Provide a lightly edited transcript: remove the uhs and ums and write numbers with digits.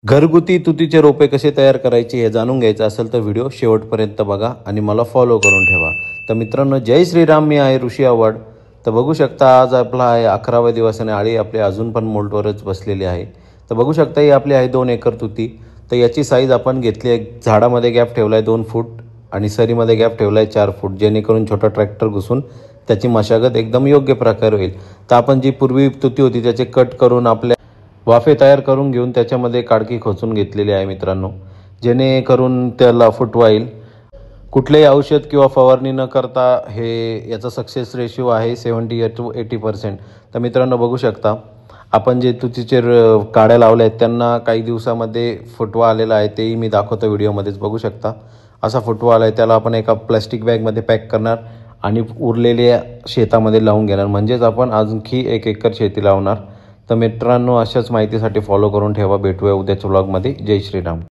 घरगुती तुतीचे रोपे कसे तयार करायचे हे जाणून घ्यायचं असेल तर व्हिडिओ शेवटपर्यंत बघा आणि मला फॉलो करून ठेवा। तर मित्रांनो, जय श्रीराम, मी आहे ऋषी आव्हाड। तर बघू शकता आज आपला आहे 11वा दिवस आणि आळी आपली अजून पण मोल्टवरच बसलेली आहे। तर बघू शकता ही आपली आहे 2 एकर तुती। तर याची साईज आपण घेतली आहे, झाडामध्ये गॅप ठेवला आहे 2 फूट आणि सरीमध्ये गॅप ठेवला आहे 4 फूट, जेणेकरून छोटा ट्रॅक्टर घुसून त्याची मशागत एकदम योग्य प्रकारे होईल। तर आपण जी पूर्वी तुती होती त्याचे कट करून आपल्या वाफे तयार करून घेऊन त्याच्यामध्ये काडकी खोचून घेतलेली आहे मित्रांनो, जेणेकरून त्याला फुटवा येईल। कुठलेही औषध किंवा फवारणी न करता हे याचा सक्सेस रेशिओ आहे 70 to 80%। तर मित्रांनो बघू शकता आपण जे तुतीचे काड्या लावल्या आहेत त्यांना काही दिवसामध्ये फुटवा आलेला आहे, तेही मी दाखवतो व्हिडिओमध्येच। बघू शकता असा फुटवा आला आहे, त्याला आपण एका प्लास्टिक बॅगमध्ये पॅक करणार आणि उरलेल्या शेतामध्ये लावून घेणार, म्हणजेच आपण आणखी 1 एकर शेती लावणार। तर मित्रांनो, अशाच माहितीसाठी फॉलो करून ठेवा। भेटूया उद्याच्या व्लॉगमध्ये। जय श्रीराम।